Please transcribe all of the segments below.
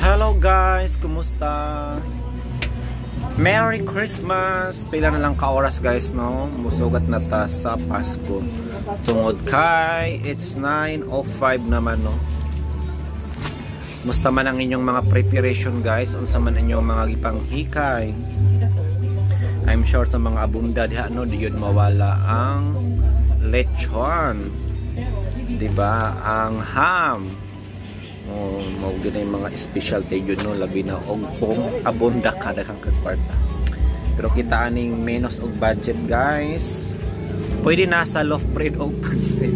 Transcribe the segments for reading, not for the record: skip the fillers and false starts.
Hello guys, kumusta? Merry Christmas! Pila na lang ka-oras guys, no? Musugat na ta sa Pasko. Tungod kay it's 9:05 naman, no? Musta man ang inyong mga preparation guys? Unsa man inyong mga gipanghikay? I'm sure sa mga abunda diha, no? Di yun mawala ang lechon, diba? Ang ham. Mao gina yung mga specialty yun, no? Labi na og abunda kada kang kwarta. Pero kita aning menos og budget guys. Pwede na sa loaf bread og pansit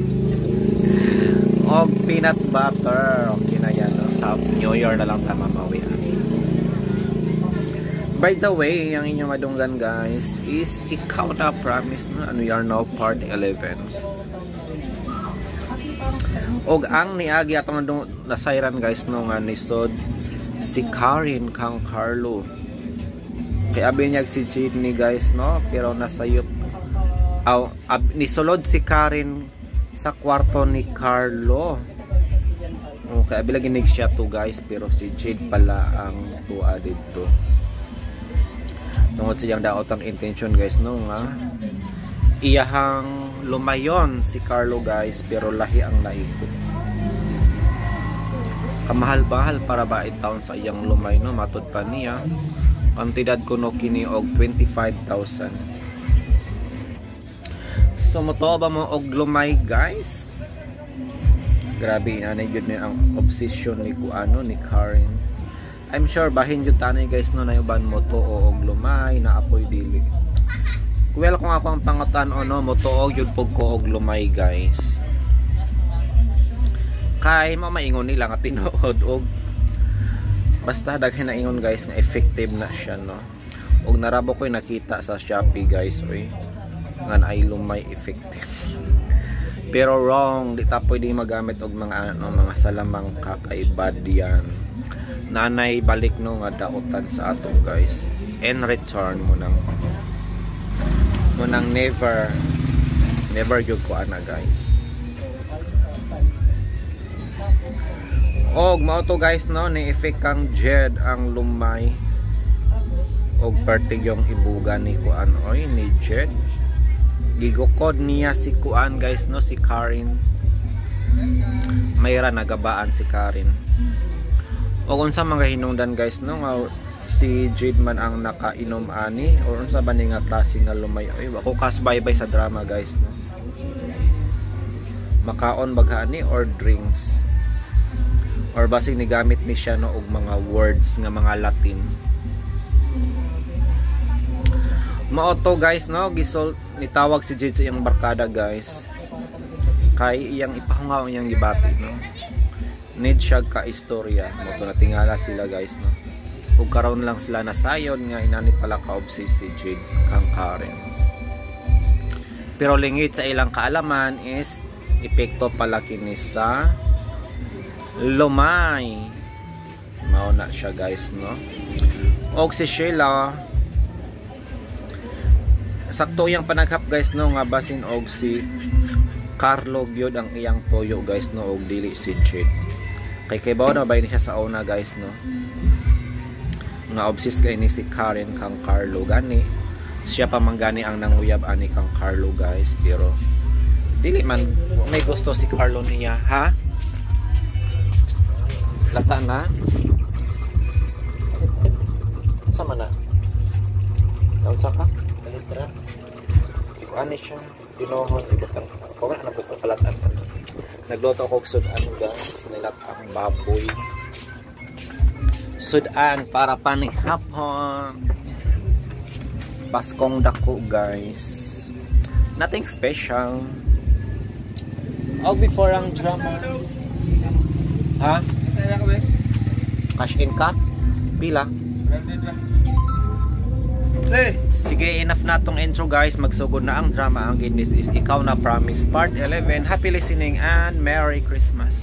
og peanut butter. Okay na yan, no? Sa New Year na lang tama mawihan. By the way, ang inyong adunggan guys is Ikaw Na Promise, no? Ano you are now part 11. Og ang niagi atong nasayran guys, no, nga nisod si Karen kang Carlo. Kay abi niya si Jidney guys, no, pero nasayop nisulod si Karen sa kwarto ni Carlo. Okay, abi lagi siya to guys, pero si Jade pala ang tuwa dito. Tungod siyang daot ang intention guys, no, nga iyahang lumayon si Carlo guys, pero lahi ang naikot. Kamahal-bahal para ba itaon sa iyang lumay, no? Matod pa niya kantidad kuno kini og 25,000. So moto ba mo og lumay guys? Grabe anay jud ni ang obsession ni kuano ni Karen. I'm sure bahin jud tanay guys, no, na uban mo to og lumay na apoy dili. Well, kung ako ang pangutan-o, no, motuog yun po ko og lumay guys. Kay maingon nila nga tinuod og basta daghan na ingon guys nga effective na siya, no. Og narabo ko'y nakita sa Shopee guys, oy, nga ay lumay effective. Pero wrong, di ta pwede magamit og mga ano, mga salamang kakaibad yan. Nanay balik, no, nga daotan sa ato guys. In return mo nang never jud ko ana guys. Og mao to guys, no, ni effect kang Jed ang lumay og parte yung ibuga ni kuan oy ni Jed. Gigukod niya si kuan guys, no, si Karen. Mayra nagabaan si Karen. Og unsa mga hinungdan guys, no, nga si Jade man ang nakainom ani or unsa ba ni nga klase nga lumay. Ay ako kasbaybay sa drama guys, no. Makaon baghani or drinks or basig ni gamit ni siya, no, og mga words nga mga Latin. Mao to guys, no, gisol nitawag si Jade sa iyang barkada guys kay iyang ipahungaw iyang gibati, no. Need siya ka istorya mo to natingala sila guys, no. Ug karon lang sila nasayon nga inani pala ka-obsess si Jade kang Karen. Pero lingit sa ilang kaalaman is epekto pala kini sa lumay. Mao na siya guys, no. Og si Sheila sakto iyang panaghap guys, no, nga basin og si Carlo gyud ang iyang toyo guys, no, og dili si Jade. Kay bawo na bay ni siya sa una guys, no, nga obsessed kay ni si Karen kang Carlo gani. Siya pa man gani ang nanguyab ani kang Carlo guys, pero dili man may gusto si Carlo niya, ha? Lata na. Sama na. Tawag ka? Balitra. Ani siya tinohon ibutang. Ko na po palatan. Nagluto ko sudan guys, nilatang baboy. Sudan para panihapon. Paskong dako guys. Nothing special. Og before ang drama. Ha? Cash in ka? Pila? Sige, enough na tong intro guys. Magsugod na ang drama. Ang ginis is Ikaw Na Promise Part 11. Happy listening and Merry Christmas.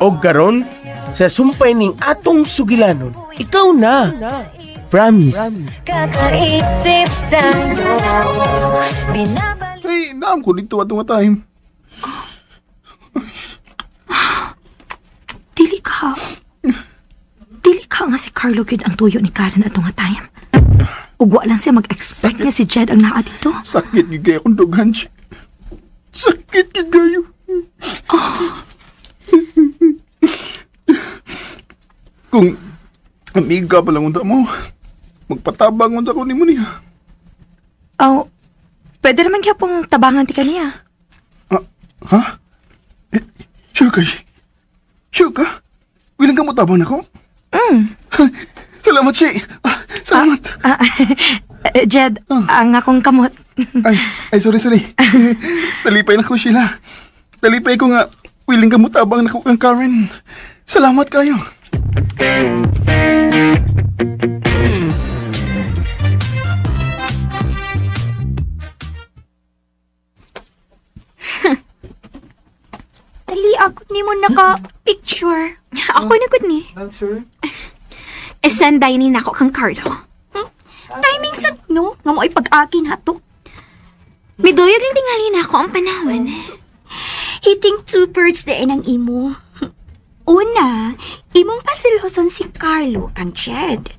Og karon sa sumpay ning atong sugilanon, ikaw na. Promise. Kakaisip sa binabalik. Ay, naam ko dito atong time. Dili ka. Ha? Dili ka nga si Carlo gyud ang tuyo ni Karen atong nga time. Ugwa lang siya mag-expect nga si Jed ang naa dito. Sakit yung gaya kong dughan siya. Sakit yung gayo. Kung amiga pa lang unta mo, magpatabang unta ko ni mo niya. Oh, pwede naman kaya pong tabangan ti kaniya. Ha? Sure ka? Sure ka? Wilang ka mo tabang ako? Salamat, Shay. Salamat. Jed, ang akong kamot. Ay, sorry. Talipay na ko, Sheila. Talipay ko nga, willing ka mo tabang na ko kang Karen. Salamat kayo. Dali, ako ni mo naka-picture. Ako na gud ni. I'm sorry? Esanday ni nako kang Carlo. Timing sad, no? Nga mo ipag-akin hato. Miduyag lang tingali na ako ang panahon. Hitting two birds na ng imo. Una, imong pasilhoson si Carlo kang Jed.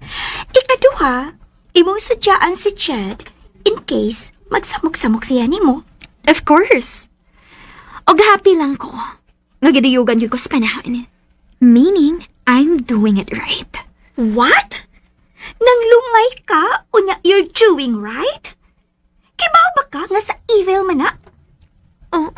Ikaduha, imong sadyaan si Jed in case magsamok-samok siya nimo. Of course. Og happy lang ko. Nagidiyugan yun ko sa panahon. Meaning, I'm doing it right. What? Nang lumay ka, unya you're doing right? Kibaw ba ka nga sa evil man na? Oh.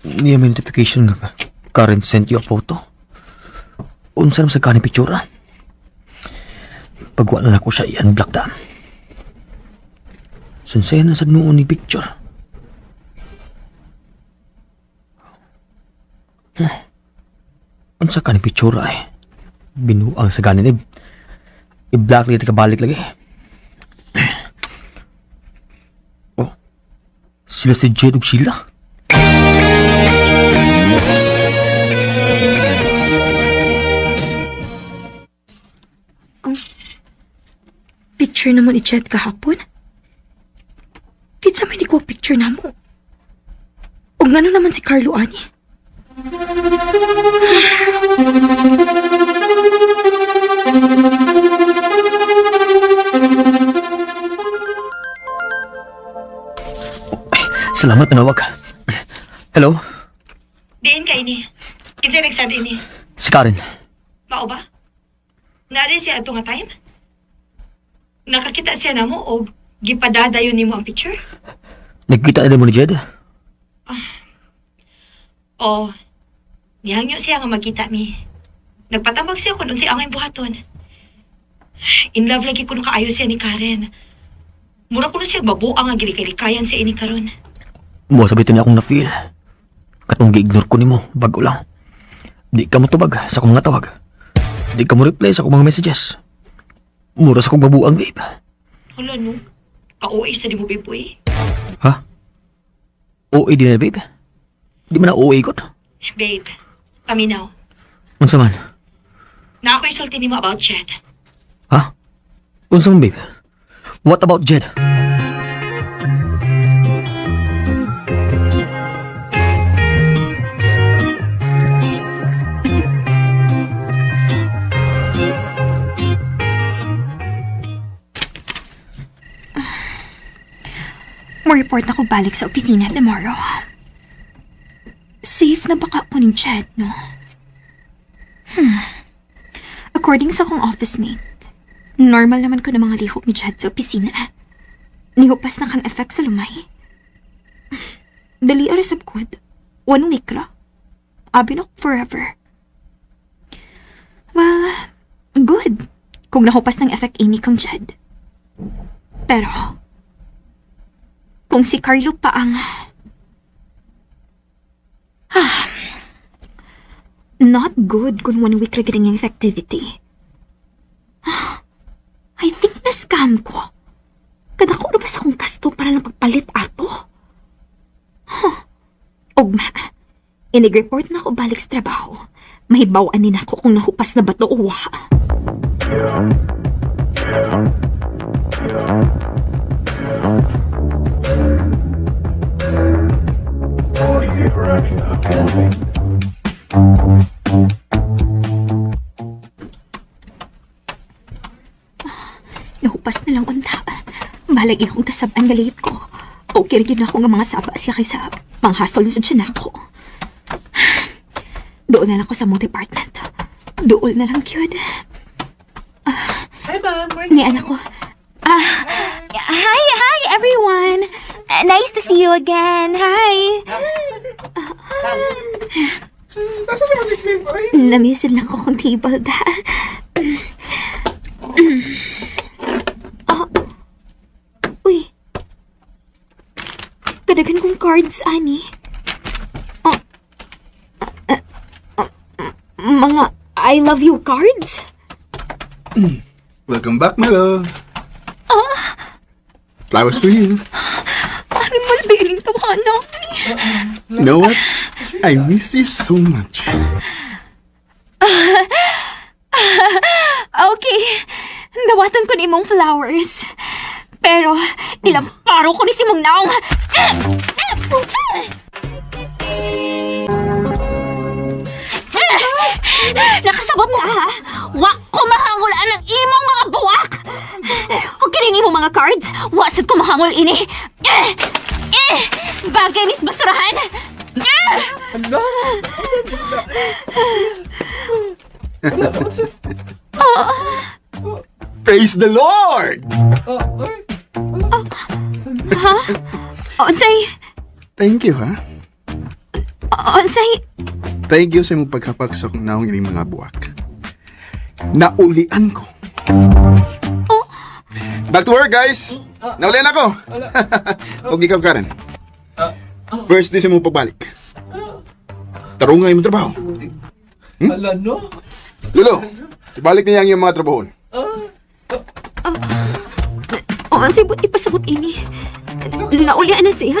Niya may notification nga Karen sent you a photo. Unsa naman sa kani pictura? Pagwa na ako siya i-unblock da. Sansaya na sa noon ni picture. Unsa kani pictura eh. Binuang sa ganin i-block rin kabalik lagi. Oh, sila si Jed ug Sheila. Picture naman ni Jed kahapon? Kitsa may di ko picture na mo. O nga naman si Carlo ani? Salamat na nawag. Hello? Diin ka ini. Kinsa nagsabi ini? Si Karen. Mao ba? Nari siya ato nga time? Nakakita siya na mo o gipadadayon ni mo ang picture? Nagkita na mo ni Jed? O, nihangyo siya nga magkita mi. Nagpatambag siya kung si angay buhaton. In love lagi ko nung kaayo siya ni Karen. Mura ko na siya babuang nga gilikay-likayan siya ini karon. Mo sabitin niya akong na-feel. Katong gi-ignore ko ni mo, bago lang. Di ka mo tubag sa akong mga tawag. Di ka mo reply sa akong mga messages. Mura sa akong babuang, babe. Hala no, ka-OA sa di mo, babe, eh. Ha? OA din na, babe? Di man na OA ko? Babe, paminaw. Unsa man? Na ako isulti ni mo about Jed. Ha? Unsa man, babe? What about Jed? Mo-report ako balik sa opisina tomorrow. Safe na baka po ni Jed, no? According sa akong office mate, normal naman ko na mga lihok ni Jed sa opisina. Nihupas na kang effect sa lumay. Dali aras of good. 1 week ra. Abi na forever. Well, good. Kung nahupas ng effect ini kang Jed. Pero, kung si Carlo pa ang... not good kung 1 week regarding yung effectivity. I think na-scam ko. Kada ko na ba sa akong kasto para lang pagpalit ato? Ugma, inig-report na ako balik sa trabaho. Mahibawaan din ako kung nahupas na bato o wa. Nahupas na lang unta. Balagi akong kasabaan nga late ko. Okay rin ako nga mga saba siya kaysa manghasol sa dyan ako. Doon na lang ko sa mong department. Doon na lang, cute. Hi, ma'am. Ni anak ko. Hi, everyone. Nice to see you again. Hi. Namisid na ko kung table da. Uy. Kadagan kong cards, Ani. Mga I love you cards? Welcome back, my love. Flowers for you. Ano malbiling tawanan? You know what? I miss you so much. Okay. Dawatan ko ni mong flowers. Pero, ilamparo ko ni si mong naong. Nakasabot na, ha? Wa ko mahangulaan ng imong mga buwak! Huwag kining imong mga cards. Wasad ko mahangol ini. Bagay mis basurahan. Praise the Lord! Ha? Onsay? Thank you, ha? Onsay? Thank you sa imong pagkapag sa kong naong ining mga buwak. Naulian ko. Back to work, guys! Naulian ako! Huwag ikaw, Karen. First day sa imong pagbalik. Tarungay mo trabaho. Ala, no? Lolo, ibalik niya ang iyong mga trabaho. Onsay buti pasabot ini. Naulian na siya.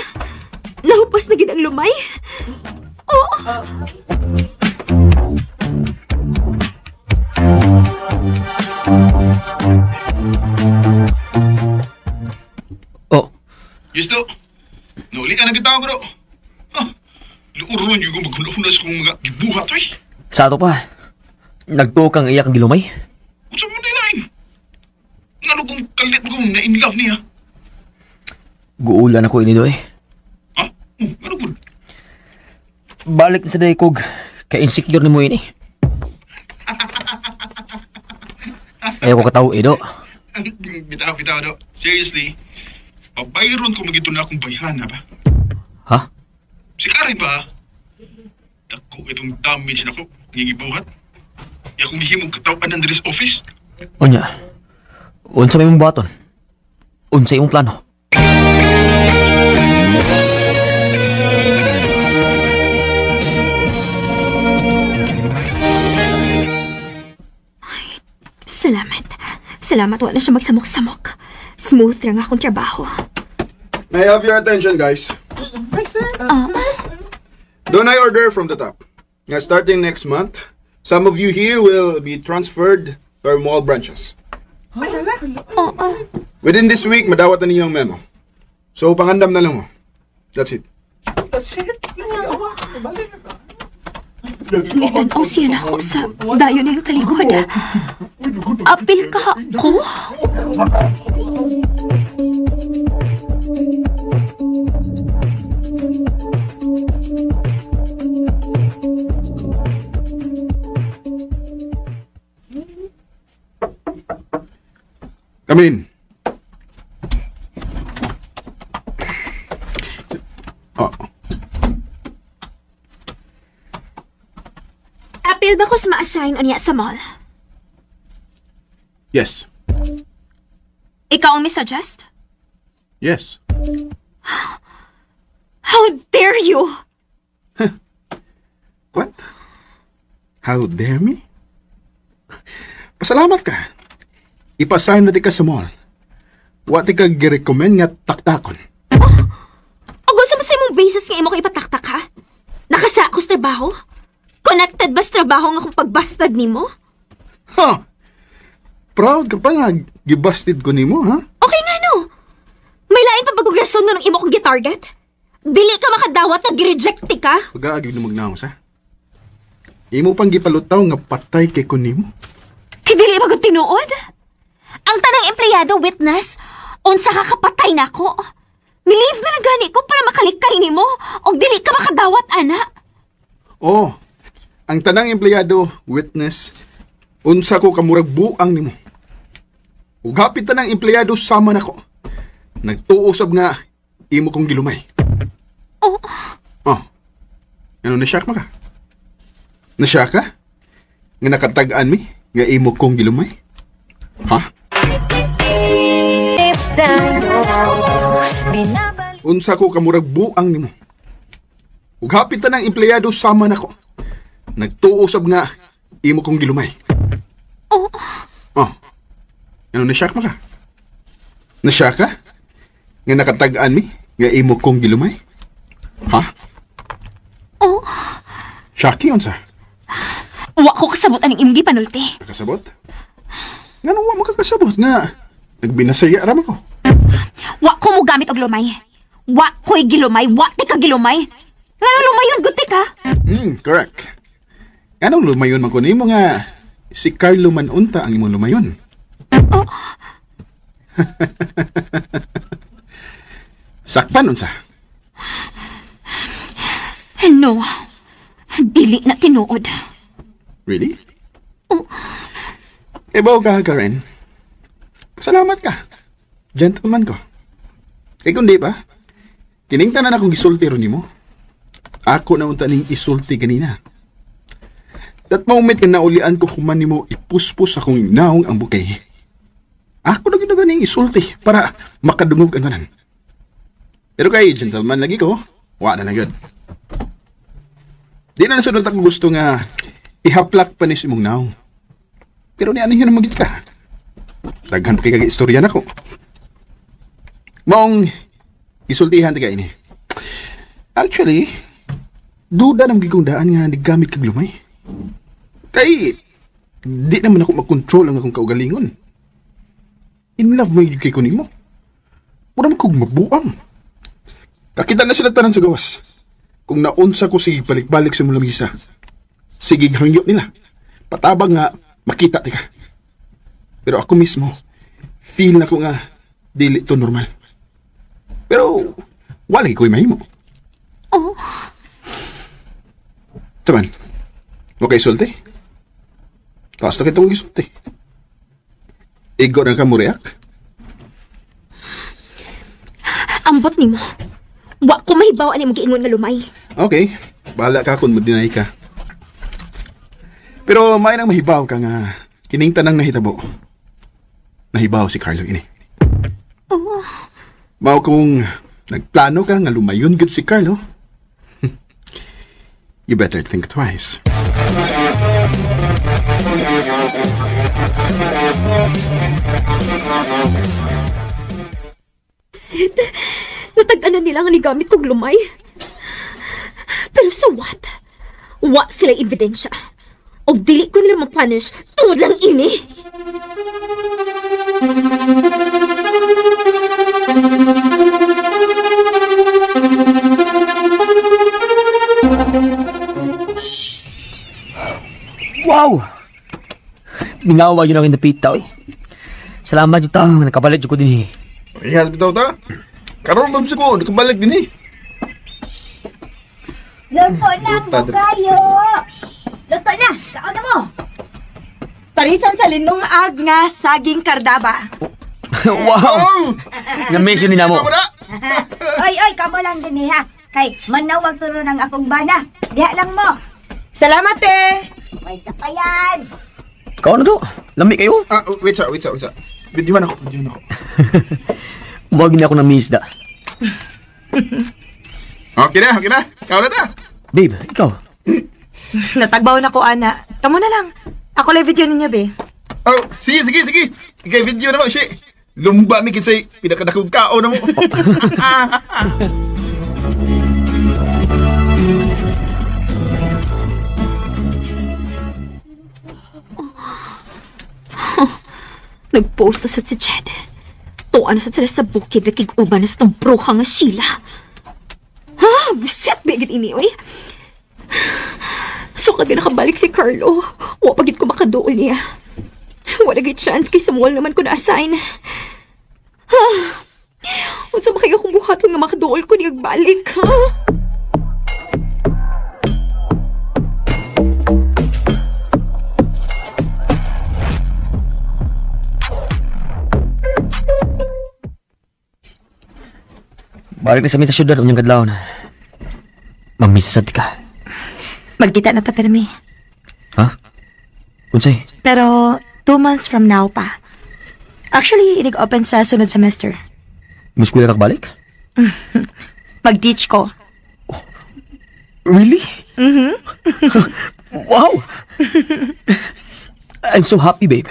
Nahupas na gid ang lumay. Oh, Gusto, nauli ka na kita ako, bro. Luuron yung magkunahunas kong mga gibuhat, eh. sa ato pa. Nagtuo kang iyak ang gilumay. Sa mga nilain. Nga kung kalit mo kong na-in-love niya. Guulan ako ini doy. Ha? Ano po? Balik na sa day kog. Ka-insecure ni mo ini. Ayaw ko kataw, Edo. Bitaw, do. Seriously, pabayron ko magito na akong bayhana ba? Ha? Si Karen ba? Dako itong damage na ko, nangigibuhat. Iya kong hihimong katawan ng Andres office. Unya, unsa may mong baton? Unsa imong plano? Salamat wala siya magsamok-samok. Smooth lang akong trabaho. May I have your attention, guys? Don't I order from the top? Now, starting next month, some of you here will be transferred to our mall branches. Within this week, madawat na ninyo ang memo. So, pangandam na lang mo. That's it. Nitanaw siya na ako sa dayo na yung talikod. Apil ka ako? Come in. Apil ba ko sa ma-assign o niya sa mall? Yes. Ikaw ang misuggest? Yes. How dare you! What? How dare me? Pasalamat ka. Ipasahin na di ka sa mall. Wati ka gi-recommend nga taktakon. O gusto mo sa imong basis nga imo ko ipataktak ha? Nakasa ako sa trabaho? Connected ba sa trabaho nga kung pagbastad nimo? Ha? Proud ka pa nga gibasted ko nimo, ha? Okay nga no. May lain pa bagong rason nga ng imo kong gitarget? Dili ka makadawat na gireject ka? Pag-aagig na magnaos, ha? Imo pang gipalutaw nga patay kay ko nimo. Kay dili magod tinuod? Ang tanang empleyado witness, unsa ka kapatay nako. Milive na nagani ko para makalikay nimo og dili ka makadawat ana. Oh, ang tanang empleyado, witness, unsa ko kamurag buang nimo. Ug hapit tanang empleyado sama nako. Nagtuusab nga imo kong gilumay. Oh, Oh. Ano, nasyak mo ka? Nasyak ka? Nga nakatagaan mi? Nga imo kong gilumay? Ha? Unsa ko kamurag buang nimo. Ug hapit tanang empleyado sama nako. Nagtuusab nga imo kong gilumay. oh, Oh. Ano, nasyak mo ka? Nasyak ka? Nga nakatagaan mi? Nga imo kong gilumay? Ha? oh. Shaki, unsa? Wa ko kasabot aning imong gipanulti. Nakasabot? Nga nung wa mo kakasabot nga nagbinasaya raman ko. Wa ko mo gamit og lumay. Wa ko'y gilumay, wa ti ka gilumay. Nga lumayon gud ti ka. Correct. Anong lumayon man ko nimo nga si Carlo man unta ang imong lumayon? Oh. Sakpan unsa? No. Dili na tinuod. Really? Bawa ka, Karen. Salamat ka. Gentleman ko. Kundi ba? Kiningtanan akong gisulti ron nimo. Ako na unta ning isulti kanina. That moment nga naulian ko kuman nimo ipuspos akong naong ang bukay. Ako na ginawa ning isulti para makadungog ang tanan. Pero kay gentleman lagi ko, wala na good. Di na nasunod ako gusto nga ihaplak pa ni si mong naong. Pero ni ano yun ang magit ka? Daghan pa kay kag-istorya na ko. Maong isultihan ti ka ini. Actually, duda ng gigong daan nga nigamit kag lumay. Kay, di naman ako mag-control ang akong kaugalingon. In love mo yung kay kunin mo. Mura mo kong mabuang. Kakita na sila tanan sa gawas. Kung naunsa ko sige balik-balik sa mulamisa. Sige hangyo nila. Patabang nga makita ti ka. Pero ako mismo, feel na ko nga dili to normal. Pero wala ko'y mahimo. Oh. Taman, okay sulti? Kasto kitong gisulti. Igo na ka mo react? Ambot nimo. Wa ko mahibaw ani mo giingon nga lumay. Okay, bahala ka kung mag-deny ka. Pero may nang mahibaw ka nga kining tanang nahitabo. Nahibaw si Carlo ini. Oh. Mao kung nagplano ka nga lumayon gud si Carlo. You better think twice. Sid, natag-anan nila nga ni gamit kong lumay. Pero so what? Wa sila ebidensya. O dili ko nila mapunish tungod lang ini. Wow! Mingawa yun ang indapita, oy. Salamat yung tao nga nakabalit ko din eh. Iya, bitaw ta. Karon ba ko nakabalik din eh. Luto na mo kayo! Luto na! Kaon na mo! Parisan sa linong ag nga saging kardaba. Wow! Na-mention ni namo. Oy, kamo lang din ha. Kay, manawag turo ng akong bana. Diha lang mo. Salamat eh! May kapayan! Ikaw na to. Lami kayo. Wait sa. Videoan ako. Huwag na ako na-miss da. Okay na. Ikaw na ta. Babe, ikaw. Natagbaw na ko, ana. Kamu na lang. Ako lang video ninyo, be. Oh, sige. Ikay video na mo, shi. Lumba mi kinsay pinakadakog kao na mo. Nag-post na sa si Jed. Tuan na sa sila sa bukid na kig-uban na sa itong bruha nga Sheila. Ha? Bisit bigit ini, oy. So, kag nakabalik si Carlo. Wa pagit ko makadool niya. Wala gay chance kay Samuel naman ko na-assign. Ha? Unsa ba kayo kung buhaton nga makaduol ko niyag balik, ha? Balik na sa amin sa syudad unyang kadlaw na. Mamisa sa ka. Magkita na ta, Permi. Ha? Unsay? Pero 2 months from now pa. Actually, inig-open sa sunod semester. Muskwila ka balik? Mag-teach ko. Really? Wow! I'm so happy, babe.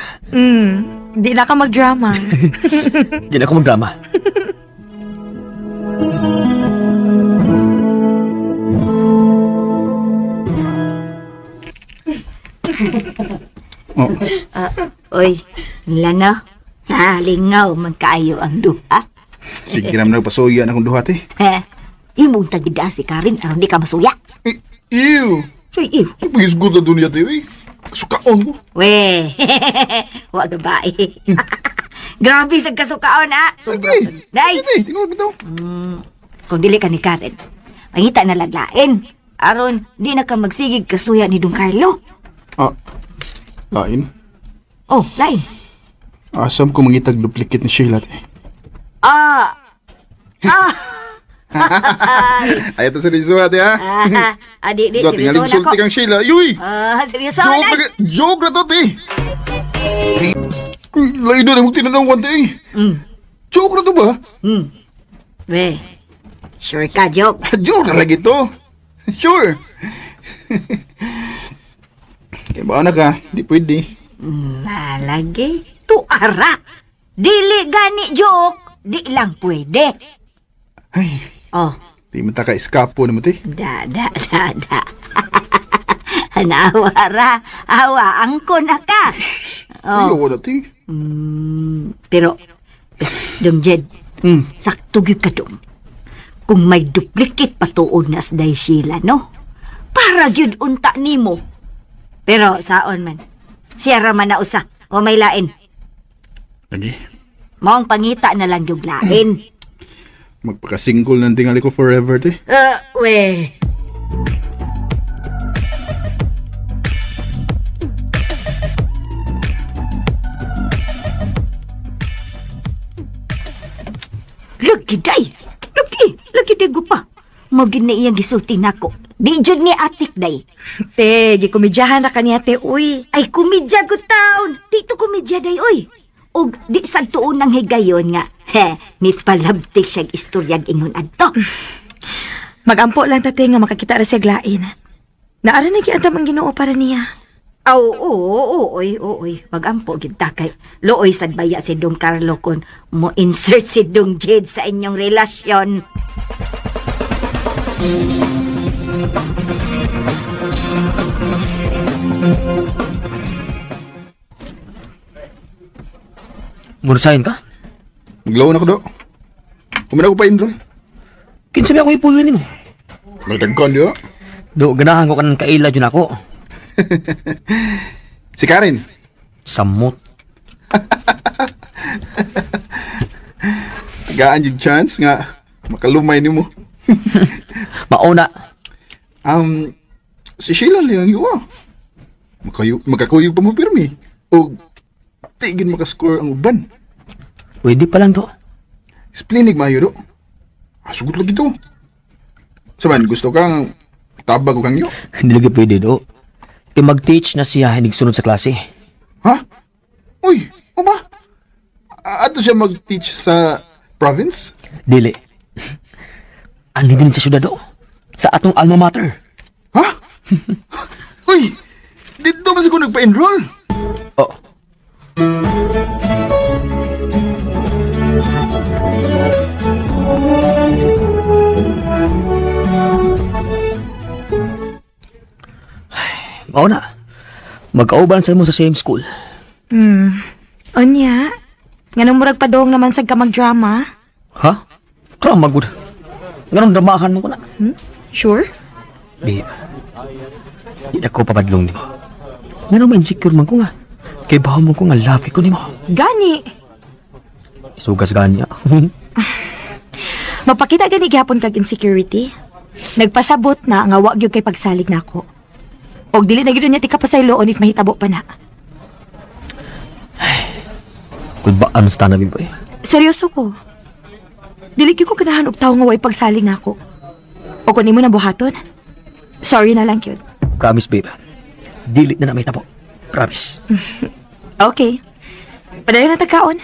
Di na ka mag-drama. Diyan ako magdrama. Oy, lana. Ha, lingaw man kaayo ang duha. Sige naman nagpasuya na akong duha, te. Ha, imong tagida si Karen aron di ka masuya. Ew! Soy iw. Pagisgod na dunya, te, eh. Kasukaon mo. We, wa gabae. Grabe sa kasukaon ha. Sige. Day, Te, tingnan mo ito. kung dili ka ni Karen, mangita na laglain. Aron, di na ka magsigig kasuya ni Don Carlo. Ah, lain. Oh, lain. Asam ko mangitag duplicate ni Sheila, te. Ay, ito seryoso, ate, ha? Adik, Dati nga seryoso na sulti ko. kang Sheila. Yuy! Seryoso na. Joke na to, te. Lain doon, ang tinanong te, eh. Joke na to ba? We, sure ka, joke. Joke na lagi to. Sure. Kaya ba na ka? Di pwede. Malagi. Tuara. Dili gani joke. Di lang pwede. Ay, Oh, di mo ta ka eskapo naman, te. da. Nawara. Hawaan ko na ka. Ay, Oh, na, te. pero, Dong Jed, sakto gyud ka dong. Kung may duplicate patuod na sa day Sheila, no? Para gyud unta nimo. Pero, saon man. Siya raman na usa. O may lain. Lagi. Maong pangita na lang yung lain. Magpaka-single ng tingali ko forever, te. We. Lagi day. Lagi day gupa. Magin na iyang gisulti nako. Di jud ni atik day. Te, gikomedyahan na kaniya, te, uy. Ay kumidya ko taon. Dito kumidya day oy. Og di sa tuon ng higayon nga. May palabtik siyang istoryag ingon adto. Magampo lang tate nga makakita ra siya glain. Naara na giantam ang Ginoo para niya. Oy. Magampo gid ta kay looy sad baya si Dong Carlo kon mo insert si Dong Jade sa inyong relasyon. Murasahin ka? Maglaw na ko, do. Kumina ko pa enroll. Kinsabi ako ipuloy ni mo. May dagkon, do. Do, ganahan ko kanang kaila dyan ako. Si Karen. Samot. Agaan yung chance nga makalumay ni mo. Mauna. Si Sheila lang yung makakuyog pa mo pirmi. O tigin makascore ang uban. Pwede pa lang to. Splinig mayo, do. Sugot lagi to. Saban, gusto kang tabag ko kang yo? Hindi lagi pwede do. Mag-teach na siya hindi sunod sa klase. Ha? Uy, o ba? Ato siya mag-teach sa province? Dili. Ani din sa syudad do. Sa atong alma mater. Ha? Uy, dito ba siguro nagpa-enroll? Oh. Mao na. Mag-auban sa mo sa same school. Onya, nganong murag padong naman sa kamag-drama? Ha? Drama good. Ganun dramahan mo ko na. Sure? Babe, di na ko papadlong di mo. Ganun ma-insecure man ko nga. Kay bahaw mo ko nga love ko nimo. Gani. Isugas ganya. Mapakita gani gyapon kag insecurity. Nagpasabot na nga wa gyud kay pagsalig nako. Og dili na gyud niya tika pasayloon if mahitabo pa na. Kulbaan sa tanawin ba eh. Seryoso ko. Dili gyud ko ganahan og tawo nga way pagsalig nako. O kun imo na buhaton. Sorry na lang yun. Promise, babe. Dili na may tabo. Promise. Okay. Padayon na tagkaon.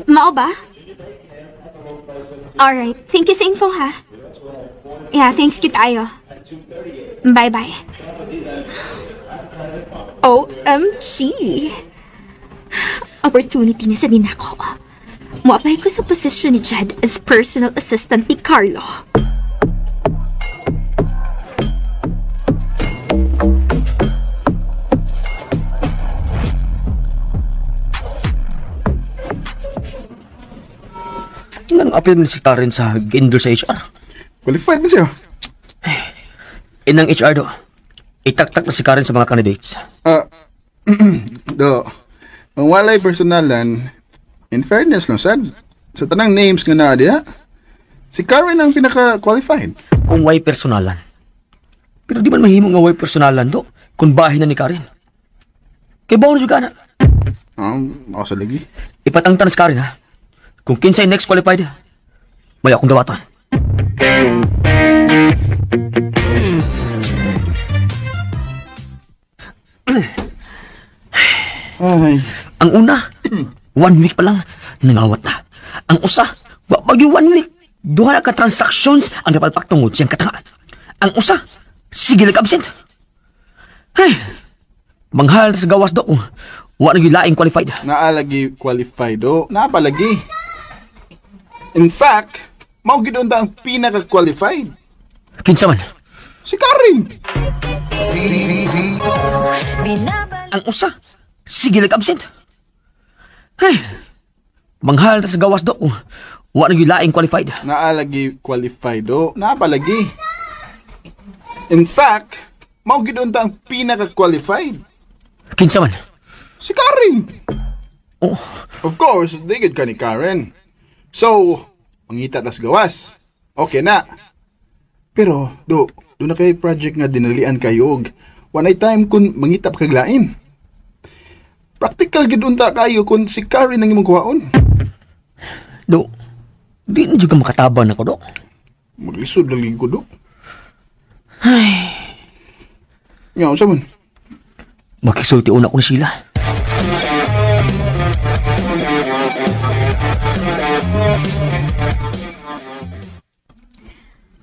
Mao ba? Alright. Thank you sa info, ha? Yeah, thanks kitayo. Bye-bye. OMG! Opportunity na sa din ako. Mo-apply ko sa position ni Jed as personal assistant ni Carlo. Nang apel mo si Karen sa Gindor sa HR. Qualified ba siya? Inang HR do. Itaktak na si Karen sa mga candidates. Do. Ang walay personalan, in fairness no, sad. Sa tanang names nga na diya, si Karen ang pinaka-qualified. Kung way personalan. Pero di man mahimo nga way personalan do. Kung bahin na ni Karen. Kay bawon juga na. Ako sa lagi. Ipatangtan si Karen ha. Kung kinsay next qualified, may akong dawatan. Ay. Ang una, 1 week pa lang, nangawat na. Ang usa, bagyo 1 week, duha na ka transactions ang napalpak tungod siyang katangaan. Ang usa, sige nag-absent. Ay, manghal sa gawas do kung wala nang laing qualified. Naalagi qualified do. Napalagi. In fact, mao gid unta ang pinaka-qualified. Kinsa man? Si Karen. Ang usa, sige nag-absent. Ay, manghal sa gawas do kung wala nang laing qualified. Naalagi qualified do. Napalagi. In fact, mao gid unta ang pinaka-qualified. Kinsa man? Si Karen. Oh, Of course, di gid ka ni Karen. So, mangita tas gawas. Okay na. Pero, do na kay project nga dinalian kayo og one time kun mangita pa kaglain. Practical gid unta kayo kun si Karen ang imong kuhaon. do, di na juga makataban ako do. Maglisod lang ko do. Ay. Nya, unsa man? Makisulti una ko ni Sheila.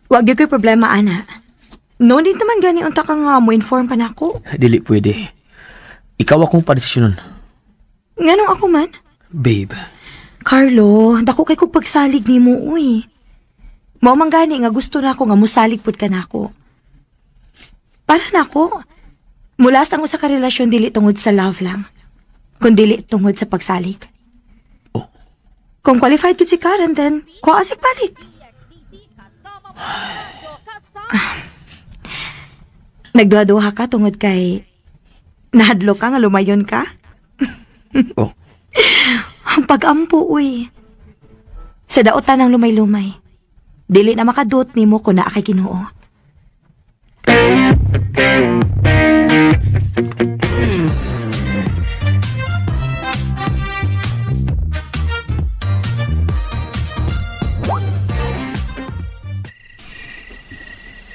Wag gyud ko'y problema, ana. No need naman gani unta ka nga mo inform pa nako. Dili pwede. Ikaw akong padesisyonon. Nganong ako man? Babe. Carlo, dako kay kog pagsalig nimo uy. Mao man gani nga gusto nako nga musalig pud ka nako. Para nako. Mula sa usa ka relasyon dili tungod sa love lang, kun dili tungod sa pagsalig. Oh. Kung qualified gid si Karen, then kuha asik balik. Nagduha-duha ka tungod kay nahadlo ka nga lumayon ka? Oh. Ang pag-ampo, uy. Sa daotan ng lumay-lumay. Dili na makadot nimo kung naa kay Ginoo.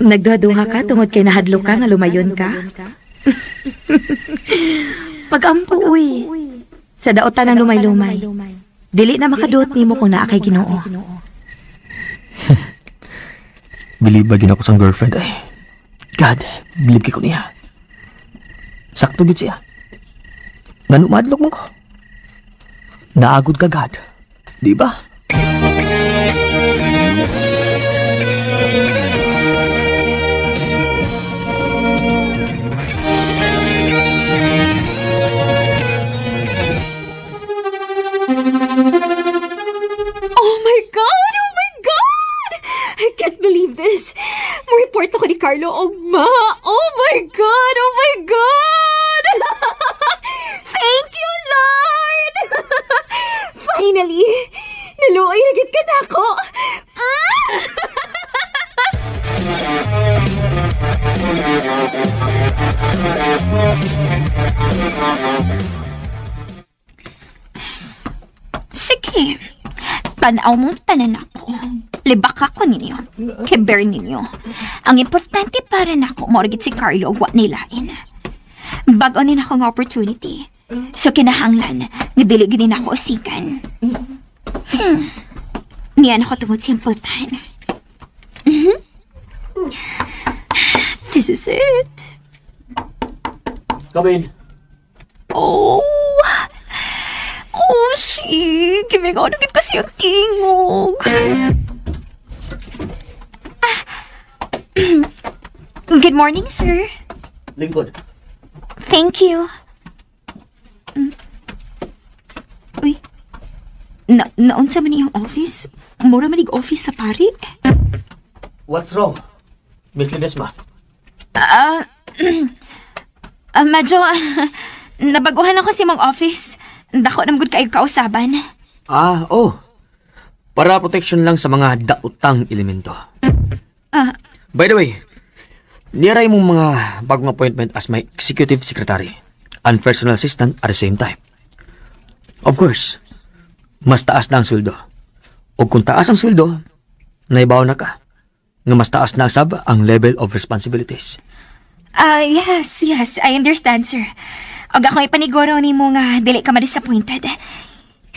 Nagduha-duha ka tungod kay nahadlo ka nga lumayon ka? Pag-ampo, uy. Sa daotan ng lumay-lumay. Dili na makadot nimo kung naa kay Ginoo. Believe ba ako sa girlfriend ay? God, believe ko niya. Sakto gid siya. Ngano madlok mo ko? Naagod ka, God. Di ba? Oh my God! I can't believe this. my God! Oh my God! Thank you, Lord! Finally, naluoy na gid ka na ako. Sige, tanaw mong tanan ako. Libak ako ninyo. Keber ninyo. Ang importante para na ako, morgit si Carlo, wa nilain. Bago din ako ng opportunity. So kinahanglan, nadilig din ako usikan. Niyan ako tungod simple time. This is it. Come in. Oh, shit. Kimigaw na gid kasi ang tingog. Good morning, sir. Lingkod. Thank you. Uy, naunsa man iyong office? Mura man iyong office sa pari? What's wrong, Miss Ledesma? Medyo, nabaguhan ako si mong office. Dako na magod kayo kausaban. Para protection lang sa mga dautang elemento. By the way, niray mong mga bagong appointment as my executive secretary and personal assistant at the same time. Of course, mas taas na ang sweldo. O kung taas ang sweldo, naibaw na ka, nga mas taas na sab ang level of responsibilities. Yes, I understand, sir. Og ako ipaniguro ni mo nga dili ka ma-disappointed.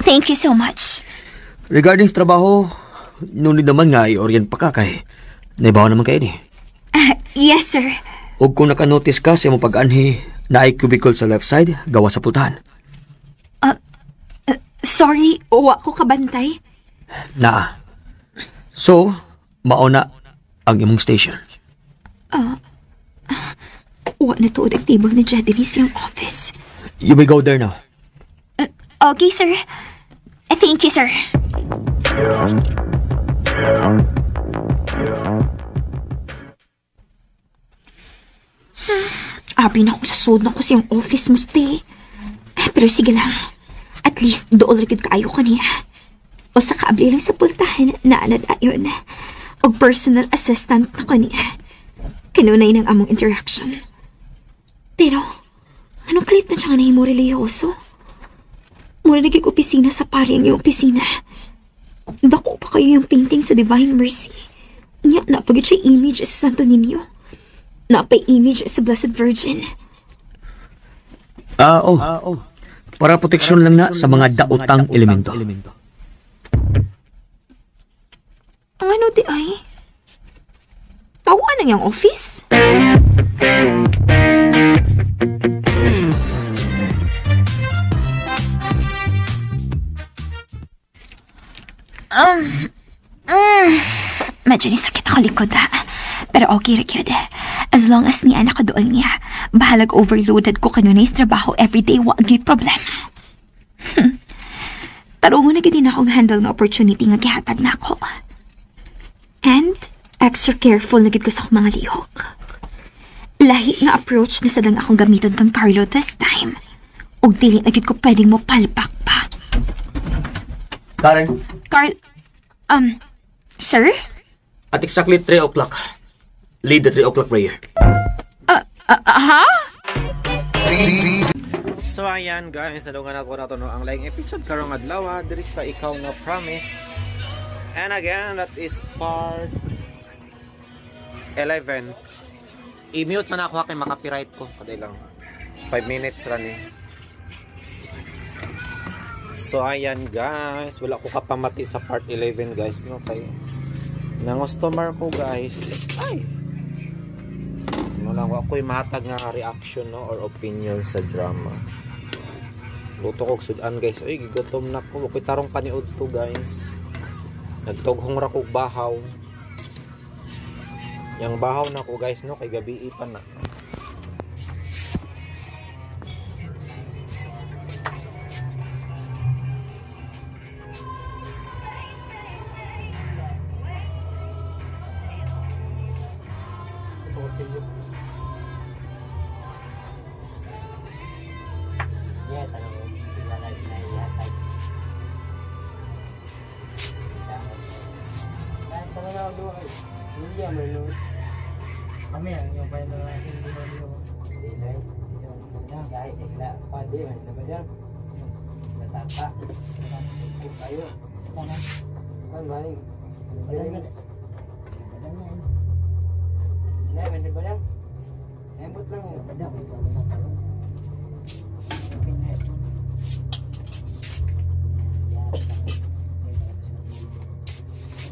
Thank you so much. Regarding sa trabaho, nunod naman nga i-orient pa ka kay naibaw naman kayo ni. Yes, sir. O kung nakanotice ka sa imong pag-anhi na ay cubicle sa left side, gawa sa putahan. Sorry, wa ko kabantay. Naa. So, mauna ang imong station. Wa na to table ni Jedi sa office. You may go there now. Okay, sir. Thank you, sir. Abi na ako sa sud na ko siyang office mo stay. Pero sige lang. At least dool rigid kaayo ka niya. O sa kaabli lang sa pultahan na anad ayon. O personal assistant na ko niya. Kanunay ng among interaction. Pero, anong kalit na siya nga nahimo religyoso? Mura naging opisina sa pari ang iyong opisina. Dako pa kayo yung painting sa Divine Mercy. Nya, napagod siya image sa Santo Niño. Napay image sa Blessed Virgin. Para proteksyon lang na sa mga daotang elemento. Ang ano di ay? Tawaan ang iyong office? Medyo nisakit ako likod ha. Pero okay ra gyud. As long as ni anak ko doon niya, bahalag overloaded ko kanunay sa trabaho everyday, wa gyud problema. Tarungo na gyud din akong handle ng opportunity nga gihatag na ako. And extra careful na gyud ko sa akong mga lihok. Lahi nga approach na sa lang akong gamiton kang Carlo this time. Og dili na gyud ko pwedeng mo palpak pa. Karen, Sir? at exactly 3 o'clock, lead the 3 o'clock prayer. Ha? So ayan guys, nadungan ako na to no ang laing episode karong adlaw diri sa Ikaw Nga Promise. And again, that is part 11. I-mute sana ako kay makapiright ko. Patay lang. 5 minutes ra ni. So ayan guys, wala ko kapamati sa part 11 guys no kay nangostomar ko guys. Ay. Ano lang ako'y mahatag nga reaction no or opinion sa drama. Luto ko sudan guys. Ay gigotom na ko. Ako'y tarong paniud to guys. Nagtughong ra ko bahaw. Yang bahaw na ko guys no kay gabi pa na. kami yang paling terakhir di radio. Delay. Sedang gaya ikhlas padi mana badang. Tataka. Kayu. Kan balik. Badang. Nah, bener badang. Embut lang badang.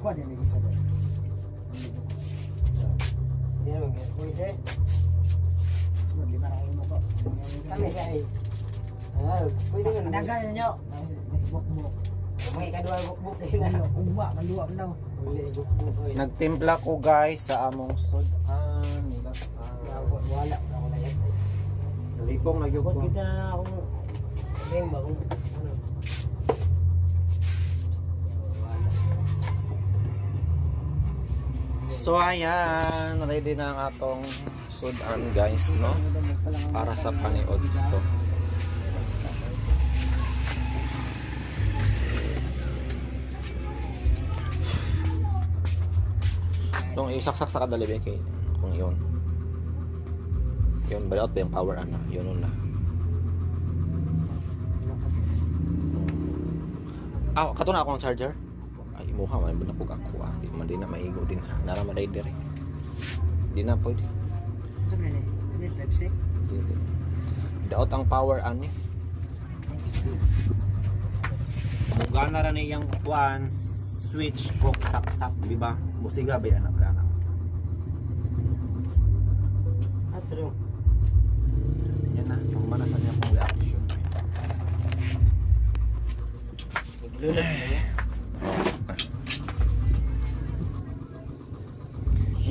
Kuat dia lagi sadar. Dia mungkin pwede. Di mana mo ko? Kami kay. Pwede nga dagan niyo. Bukbuk. May kadua bukbuk din na. Uwa maluwa daw. Uli bukbuk. Nagtimpla ko guys sa among sudan. Wala ako na yan. Ripong nagyug ko. Kita na ako. Ring ba ko? So ayan, ready na ang atong sudan guys, no? Para sa paniod ko. Itong isaksak sa kadalibe kay kung yun. Yun, balot ba yung power ano? Yun na. Kato na akong charger. Ay, imuha, may bunapog ako Di man din na maigo din. Nara maday direct. Di na pwede. This type C. Daot ang power ani. Mugana ra niyang kuan switch kok saksak, di ba? Musiga ba anak ra anak. Atro. Yan na, kung manasan niya pong reaction.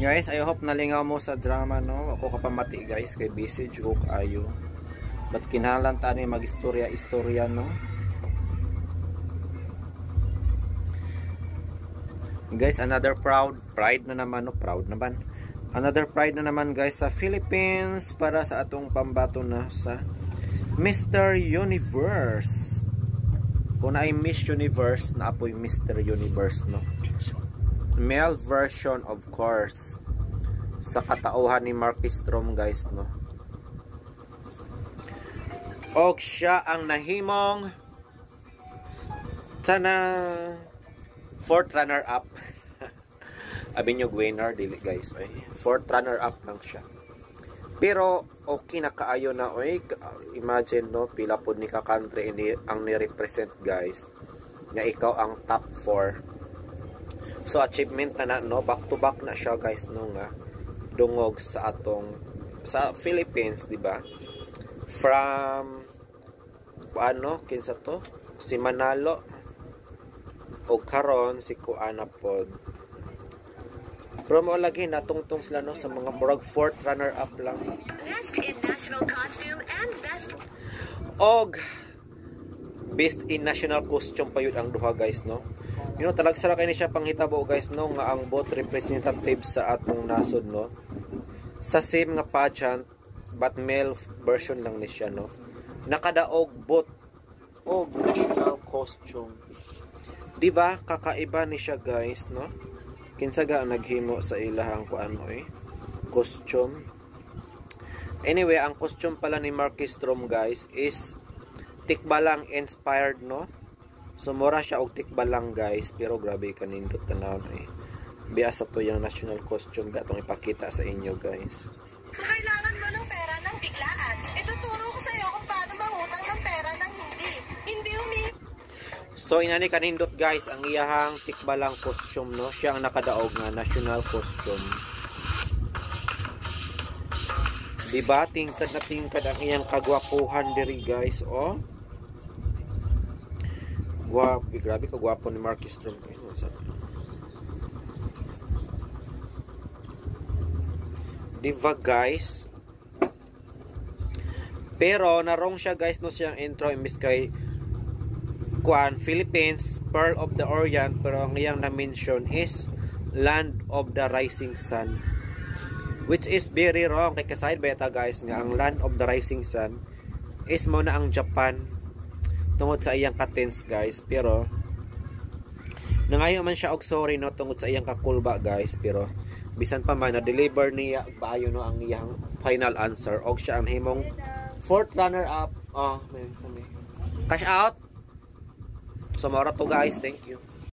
Guys, I hope nalingaw mo sa drama, no? Ako kapamati guys, kay busy joke ayo. Ba't kinahanglan ta ni mag-istorya, no? Guys, another pride na naman, no? Proud naman. Another pride na naman guys sa Philippines para sa atong pambato na sa Mr. Universe. Kung ay Miss Universe, na apoy Mr. Universe, no? Male version of course sa katauhan ni Marky Strom guys, no? Og siya ang nahimong sana 4th runner up. Abin yung winner dili guys, oy. 4th runner up lang siya. Pero okay na kaayo na, oy. Imagine, no, pila pod ni ka country ang ni-represent guys. Nga ikaw ang top 4. So achievement na, no, back to back na siya guys, no, nga dungog sa atong sa Philippines, di ba? From ano kinsa to? Si Manalo o karon si Kuana pod. Pero mo lagi natungtong sila, no, sa mga murag 4th runner up lang. Best in national costume and best best in national costume pa yun ang duha guys, no. You know, talagsara kay ni siya panghitabo guys, no, nga ang both representative sa atong nasod, no, sa same nga pageant but male version lang ni siya, no. Nakadaog both og national costume. Di ba kakaiba ni siya guys, no? Kinsa ga naghimo sa ilahang kuan, costume. Anyway, ang costume pala ni Marky Strom guys is tikbalang inspired, no. So mura siya og tikbalang guys, pero grabe kanindot tanawon, biya sa to yung national costume gatong ipakita sa inyo guys. Kailangan mo ng pera ng biglaan. Ituturo ko sa iyo kung paano mangutang ng pera ng hindi So inani kanindot guys ang iyahang tikbalang costume, no. Siya ang nakadaog nga national costume. Diba tingkad na tingkad ang iyang kagwapuhan diri guys, oh. Guwapo, grabe kagwapo ni Marky Strom. Diba guys? Pero narong siya guys, no, siyang intro imbis kay kuan Philippines, Pearl of the Orient, pero ang iyang na-mention is Land of the Rising Sun, which is very wrong kay kaside beta guys nga ang Land of the Rising Sun is mo na ang Japan tungod sa iyang katens guys. Pero nangayo man siya og sorry, no, tungod sa iyang kakulba guys, pero bisan pa man na-deliver niya paayo no ang iyang final answer og siya ang himong fourth runner up. May cash out. So mora to guys, thank you.